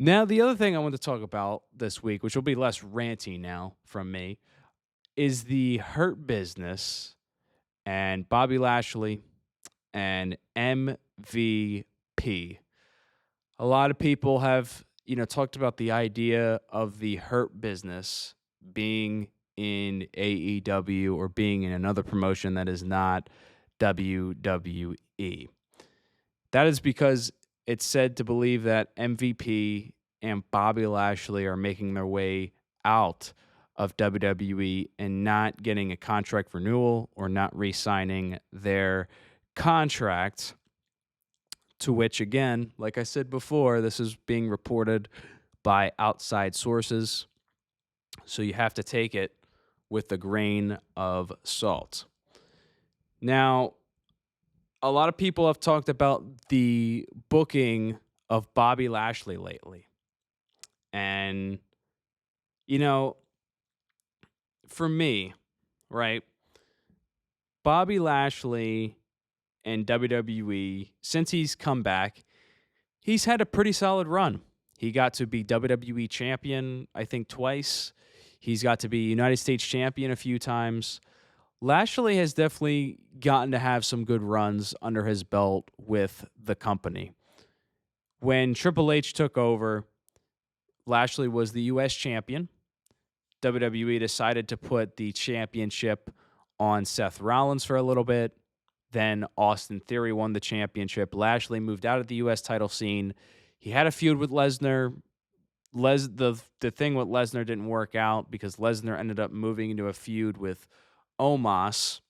Now, the other thing I want to talk about this week, which will be less ranty now from me, is the Hurt Business and Bobby Lashley and MVP. A lot of people have, talked about the idea of the Hurt Business being in AEW or being in another promotion that is not WWE. That is because it's said to believe that MVP and Bobby Lashley are making their way out of WWE and not getting a contract renewal or not re signing their contract. To which, again, like I said before, this is being reported by outside sources. So you have to take it with a grain of salt. Now, a lot of people have talked about the booking of Bobby Lashley lately. And, you know, for me, right, Bobby Lashley and WWE, since he's come back, he's had a pretty solid run. He got to be WWE champion, I think, twice. He's got to be United States champion a few times. Lashley has definitely gotten to have some good runs under his belt with the company. When Triple H took over, Lashley was the U.S. champion. WWE decided to put the championship on Seth Rollins for a little bit. Then Austin Theory won the championship. Lashley moved out of the U.S. title scene. He had a feud with Lesnar. The thing with Lesnar didn't work out because Lesnar ended up moving into a feud with Omos,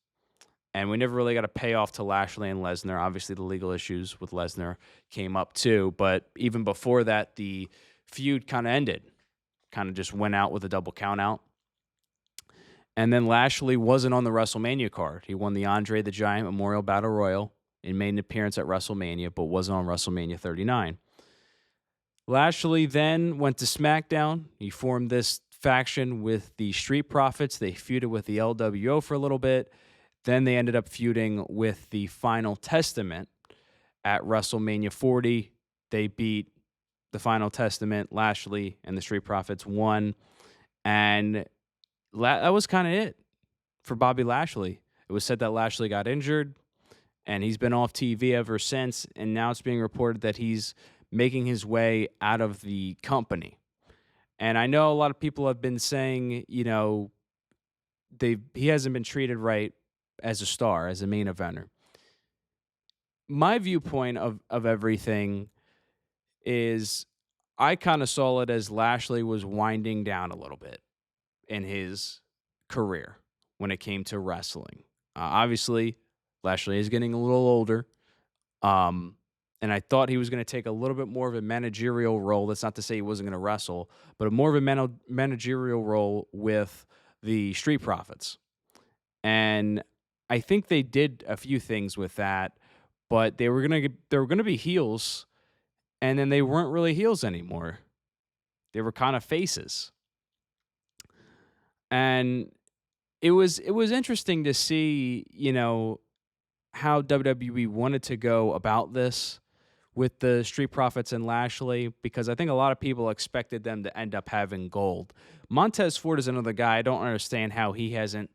and we never really got a payoff to Lashley and Lesnar. Obviously, the legal issues with Lesnar came up too, but even before that, the feud kind of ended. Kind of just went out with a double count out. And then Lashley wasn't on the WrestleMania card. He won the Andre the Giant Memorial Battle Royal and made an appearance at WrestleMania, but wasn't on WrestleMania 39. Lashley then went to SmackDown. He formed this faction with the Street Profits. They feuded with the LWO for a little bit. Then they ended up feuding with the Final Testament at WrestleMania 40. They beat the Final Testament. Lashley and the Street Profits won. And that was kind of it for Bobby Lashley. It was said that Lashley got injured, and he's been off TV ever since. And now it's being reported that he's making his way out of the company. And I know a lot of people have been saying, he hasn't been treated right as a star, as a main eventer. My viewpoint of everything is I kind of saw it as Lashley was winding down a little bit in his career when it came to wrestling. Obviously, Lashley is getting a little older. And I thought he was going to take a little bit more of a managerial role. That's not to say he wasn't going to wrestle, but more of a managerial role with the Street Profits. And I think they did a few things with that, but they were going to be heels, and then they weren't really heels anymore. They were kind of faces. And it was interesting to see, how WWE wanted to go about this with the Street Profits and Lashley, because I think a lot of people expected them to end up having gold. Montez Ford is another guy. I don't understand how he hasn't,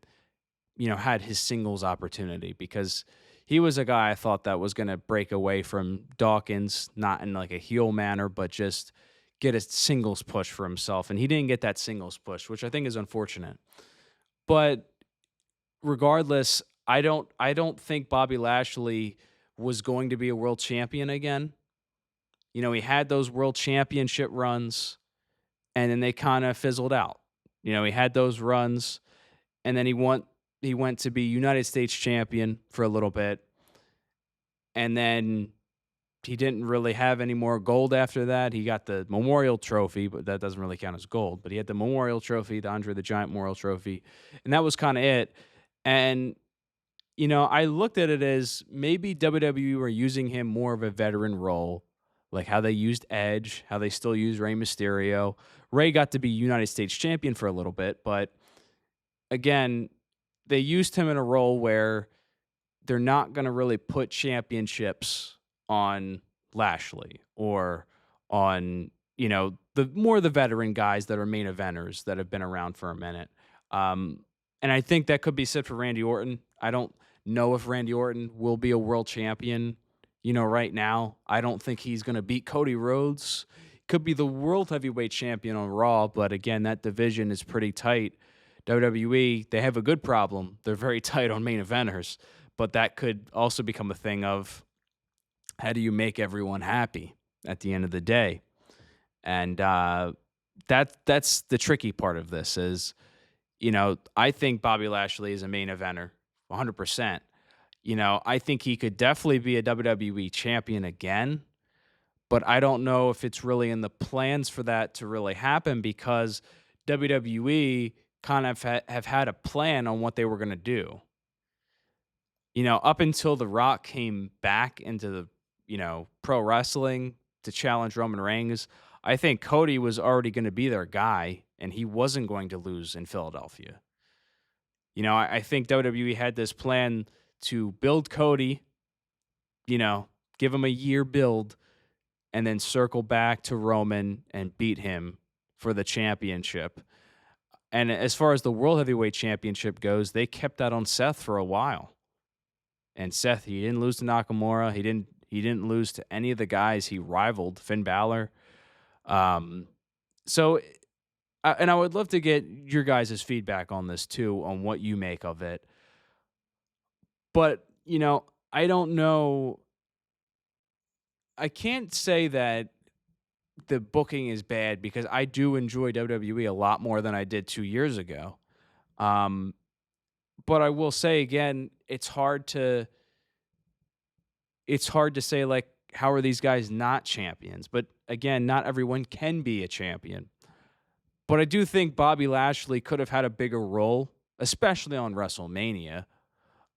had his singles opportunity, because he was a guy I thought that was going to break away from Dawkins, not in like a heel manner, but just get a singles push for himself. And he didn't get that singles push, which I think is unfortunate. But regardless, I don't think Bobby Lashley was going to be a world champion again. He had those world championship runs, and then they kind of fizzled out. He had those runs, and then he went to be United States champion for a little bit, and then he didn't really have any more gold after that. He got the Memorial Trophy, but that doesn't really count as gold. But he had the Memorial Trophy, the Andre the Giant Memorial Trophy, and that was kind of it. And I looked at it as maybe WWE were using him more of a veteran role, like how they used Edge, how they still use Rey Mysterio. Rey got to be United States champion for a little bit, but again, they used him in a role where they're not going to really put championships on Lashley or on the more the veteran guys that are main eventers that have been around for a minute. Um, and I think that could be said for Randy Orton. I don't know if Randy Orton will be a world champion, right now. I don't think he's going to beat Cody Rhodes. Could be the world heavyweight champion on Raw, but again, that division is pretty tight. WWE, they have a good problem. They're very tight on main eventers, but that could also become a thing of how do you make everyone happy at the end of the day? And that's the tricky part of this is, I think Bobby Lashley is a main eventer, 100%. I think he could definitely be a WWE champion again, but I don't know if it's really in the plans for that to really happen because WWE kind of have had a plan on what they were going to do. Up until The Rock came back into the, pro wrestling to challenge Roman Reigns, I think Cody was already going to be their guy and he wasn't going to lose in Philadelphia. I think WWE had this plan to build Cody, you know, give him a year build, and then circle back to Roman and beat him for the championship. And as far as the World Heavyweight Championship goes, they kept that on Seth for a while. And Seth, he didn't lose to Nakamura. He didn't lose to any of the guys he rivaled, Finn Balor. Um, so, and I would love to get your guys' feedback on this too, on what you make of it. But, I don't know. I can't say that the booking is bad because I do enjoy WWE a lot more than I did 2 years ago. Um, but I will say again, it's hard to say like how are these guys not champions? But again, not everyone can be a champion. But I do think Bobby Lashley could have had a bigger role, especially on WrestleMania.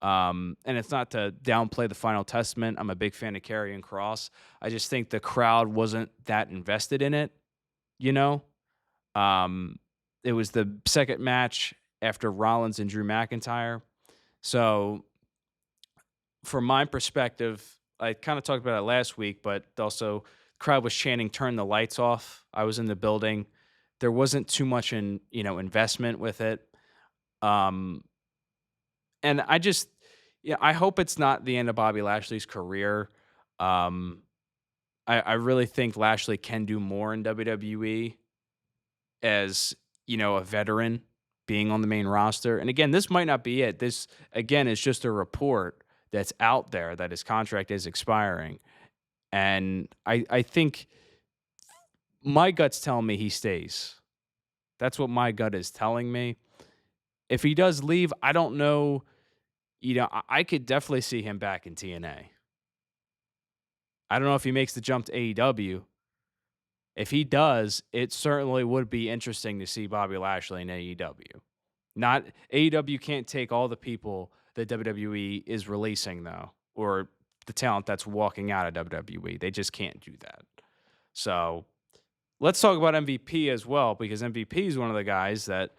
And it's not to downplay the Final Testament. I'm a big fan of Karrion Cross. I just think the crowd wasn't that invested in it, you know? Um, it was the second match after Rollins and Drew McIntyre. So, from my perspective, I kind of talked about it last week, but also the crowd was chanting, "Turn the lights off." I was in the building. There wasn't too much investment with it. Um, and I hope it's not the end of Bobby Lashley's career. Um, I really think Lashley can do more in WWE as, a veteran being on the main roster. And again, this might not be it. This, again, is just a report that's out there that his contract is expiring. And I think my gut's telling me he stays. That's what my gut is telling me. If he does leave, I don't know. I could definitely see him back in TNA. I don't know if he makes the jump to AEW. If he does, it certainly would be interesting to see Bobby Lashley in AEW. Not AEW can't take all the people that WWE is releasing though, or the talent that's walking out of WWE. They just can't do that. So let's talk about MVP as well, because MVP is one of the guys that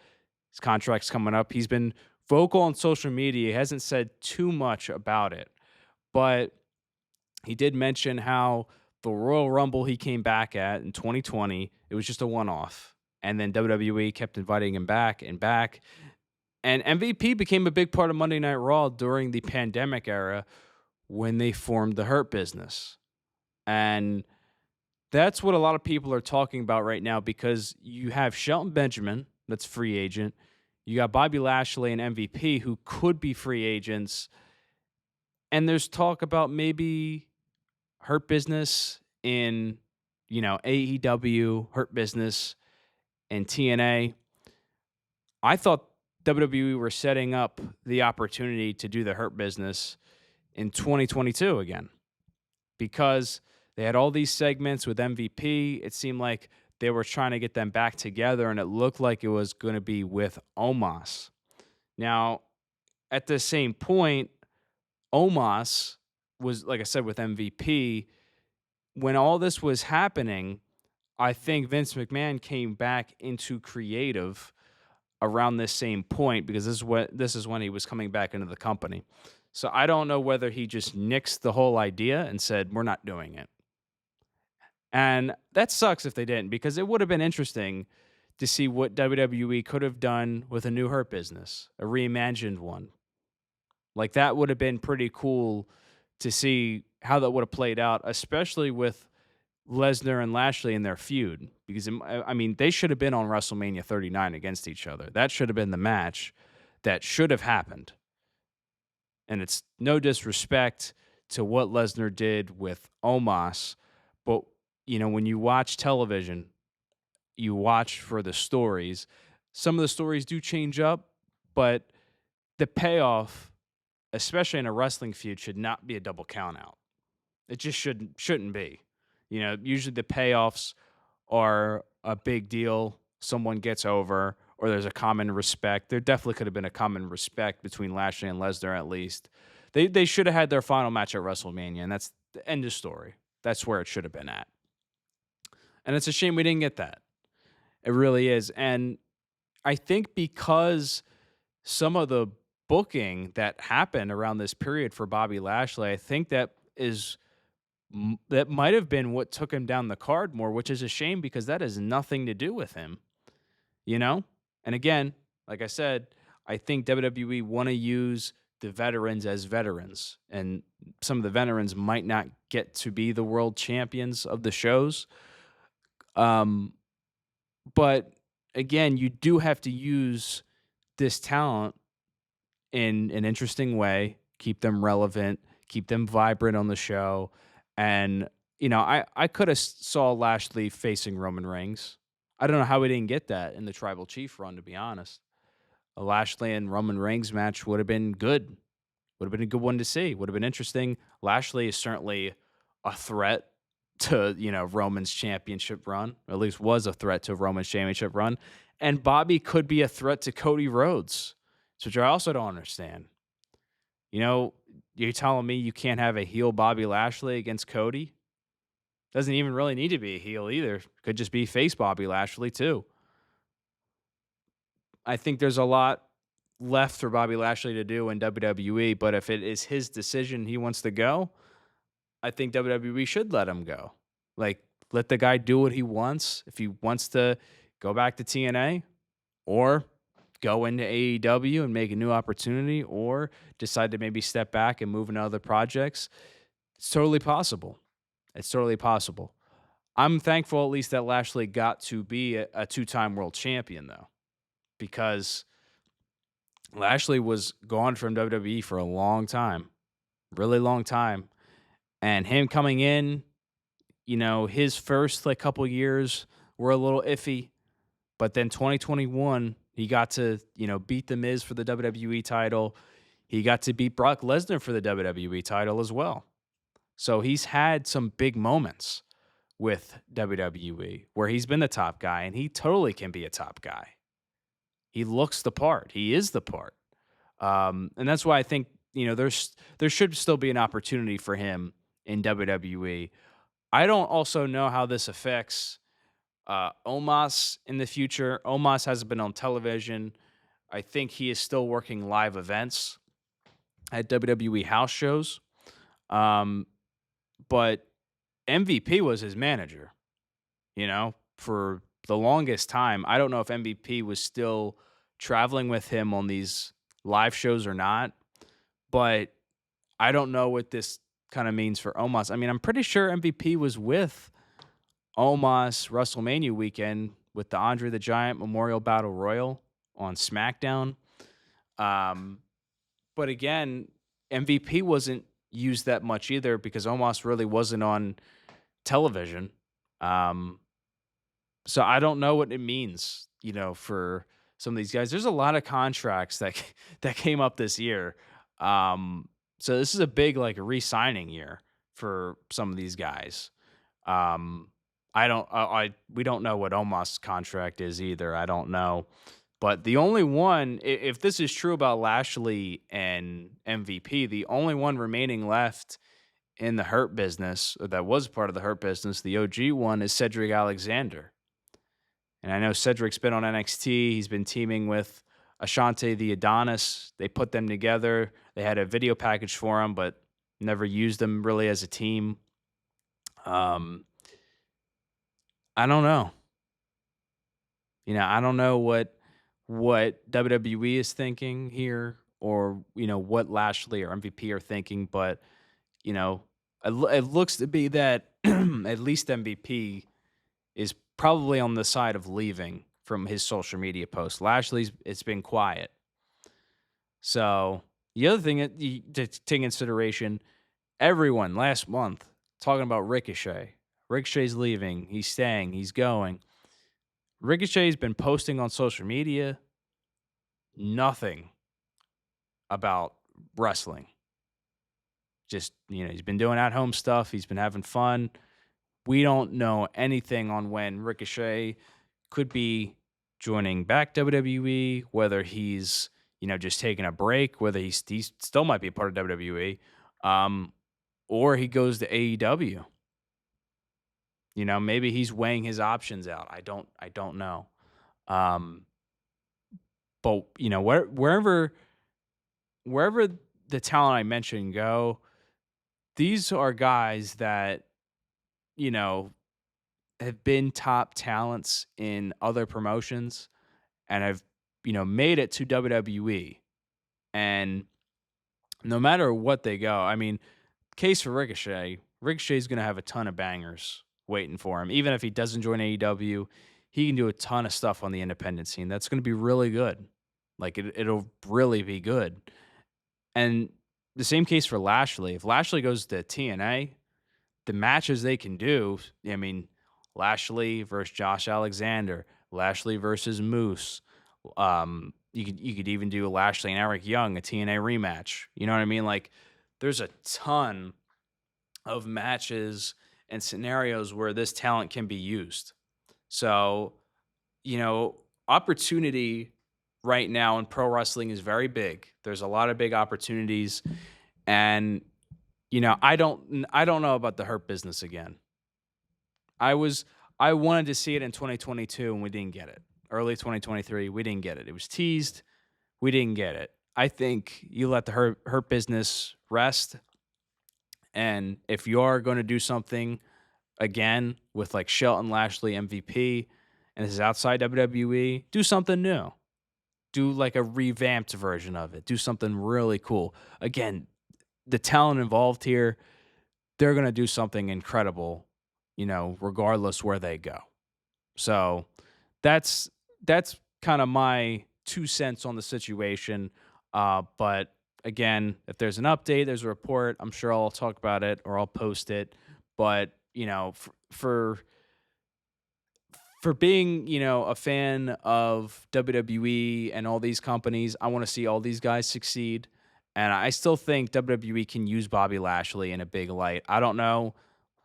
his contract's coming up. He's been vocal on social media. He hasn't said too much about it, but he did mention how the Royal Rumble he came back at in 2020, it was just a one-off. And then WWE kept inviting him back and back. And MVP became a big part of Monday Night Raw during the pandemic era when they formed the Hurt Business. And that's what a lot of people are talking about right now because you have Shelton Benjamin, that's free agent. You got Bobby Lashley and MVP who could be free agents. And there's talk about maybe Hurt Business in, AEW, Hurt Business and TNA. I thought WWE were setting up the opportunity to do the Hurt Business in 2022 again because they had all these segments with MVP. It seemed like they were trying to get them back together, and it looked like it was going to be with Omos. Now, at the same point, Omos was, like I said, with MVP. When all this was happening, I think Vince McMahon came back into creative around this same point because this is when he was coming back into the company. So I don't know whether he just nixed the whole idea and said, "We're not doing it." And that sucks if they didn't, because it would have been interesting to see what WWE could have done with a new Hurt Business, a reimagined one. Like, that would have been pretty cool to see how that would have played out, especially with Lesnar and Lashley in their feud. Because, I mean, they should have been on WrestleMania 39 against each other. That should have been the match that should have happened. And it's no disrespect to what Lesnar did with Omos, but, when you watch television, you watch for the stories. Some of the stories do change up, but the payoff, especially in a wrestling feud, should not be a double count out. It just shouldn't be. Usually the payoffs are a big deal. Someone gets over, or there's a common respect. There definitely could have been a common respect between Lashley and Lesnar at least. They should have had their final match at WrestleMania, and that's the end of story. That's where it should have been at. And it's a shame we didn't get that. It really is. And I think because some of the booking that happened around this period for Bobby Lashley, I think that might have been what took him down the card more, which is a shame because that has nothing to do with him, you know? And again, like I said, I think WWE want to use the veterans as veterans, and some of the veterans might not get to be the world champions of the shows. Um, but again, you do have to use this talent in an interesting way, keep them relevant, keep them vibrant on the show. And, I could have saw Lashley facing Roman Reigns. I don't know how we didn't get that in the Tribal Chief run, to be honest. A Lashley and Roman Reigns match would have been good. Would have been a good one to see. Would have been interesting. Lashley is certainly a threat to, Roman's championship run, or at least was a threat to Roman's championship run. And Bobby could be a threat to Cody Rhodes, which I also don't understand. You're telling me you can't have a heel Bobby Lashley against Cody? Doesn't even really need to be a heel either. Could just be face Bobby Lashley too. I think there's a lot left for Bobby Lashley to do in WWE, but if it is his decision he wants to go, I think WWE should let him go. Like, let the guy do what he wants. If he wants to go back to TNA, or go into AEW and make a new opportunity, or decide to maybe step back and move into other projects, it's totally possible. It's totally possible. I'm thankful at least that Lashley got to be a two-time world champion, though, because Lashley was gone from WWE for a long time, really long time. And him coming in, his first couple years were a little iffy, but then 2021, he got to, beat The Miz for the WWE title. He got to beat Brock Lesnar for the WWE title as well. So he's had some big moments with WWE where he's been the top guy, and he totally can be a top guy. He looks the part. He is the part. And that's why I think, there should still be an opportunity for him in WWE. I don't also know how this affects Omos in the future. Omos hasn't been on television. I think he is still working live events at WWE house shows. But MVP was his manager, for the longest time. I don't know if MVP was still traveling with him on these live shows or not, but I don't know what this kind of means for Omos. I mean, I'm pretty sure MVP was with Omos WrestleMania weekend with the Andre the Giant Memorial Battle Royal on SmackDown. But again, MVP wasn't used that much either because Omos really wasn't on television. So I don't know what it means, for some of these guys. There's a lot of contracts that came up this year. So this is a big re-signing year for some of these guys. We don't know what Omos' contract is either. I don't know. But the only one, if this is true about Lashley and MVP, the only one remaining left in the Hurt Business, or that was part of the Hurt Business, the OG one, is Cedric Alexander. And I know Cedric's been on NXT. He's been teaming with Ashante the Adonis. They put them together. They had a video package for him, but never used them really as a team. I don't know. I don't know what WWE is thinking here, or what Lashley or MVP are thinking, but it looks to be that at least MVP is probably on the side of leaving from his social media posts. Lashley's it's been quiet. So the other thing to take consideration, everyone last month talking about Ricochet. Ricochet's leaving. He's staying. He's going. Ricochet's been posting on social media nothing about wrestling. Just, he's been doing at home stuff. He's been having fun. We don't know anything on when Ricochet could be joining back WWE, whether he's, just taking a break, whether he still might be a part of WWE, um, or he goes to AEW. Maybe he's weighing his options out. I don't know. Um, but wherever the talent I mentioned go, these are guys that, you know, have been top talents in other promotions and have, made it to WWE. And no matter what they go, I mean, case for Ricochet, Ricochet's going to have a ton of bangers waiting for him. Even if he doesn't join AEW, he can do a ton of stuff on the independent scene. That's going to be really good. Like it'll really be good. And the same case for Lashley. If Lashley goes to TNA, the matches they can do, I mean, Lashley versus Josh Alexander, Lashley versus Moose. You could even do Lashley and Eric Young, a TNA rematch. You know what I mean? Like, there's a ton of matches and scenarios where this talent can be used. So, opportunity right now in pro wrestling is very big. There's a lot of big opportunities, and I don't know about the Hurt Business again. I was I wanted to see it in 2022 and we didn't get it. Early 2023, we didn't get it. It was teased, we didn't get it. I think you let the Hurt Business rest, and if you are going to do something again with like Shelton Lashley MVP, and this is outside WWE, do something new. Do like a revamped version of it. Do something really cool. Again, the talent involved here, they're going to do something incredible, regardless where they go. So that's that's kind of my 2 cents on the situation. But again, if there's an update, there's a report, I'm sure I'll talk about it or I'll post it. But for being, a fan of WWE and all these companies, I want to see all these guys succeed. And I still think WWE can use Bobby Lashley in a big light. I don't know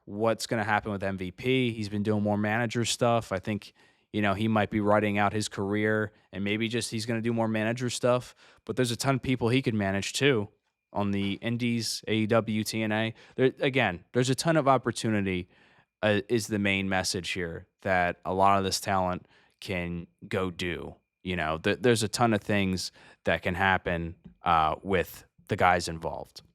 what's going to happen with MVP. He's been doing more manager stuff. I think, he might be writing out his career and maybe just he's going to do more manager stuff. But there's a ton of people he could manage too on the Indies, AEW, TNA. There's a ton of opportunity, is the main message here that a lot of this talent can go do. There's a ton of things that can happen with the guys involved.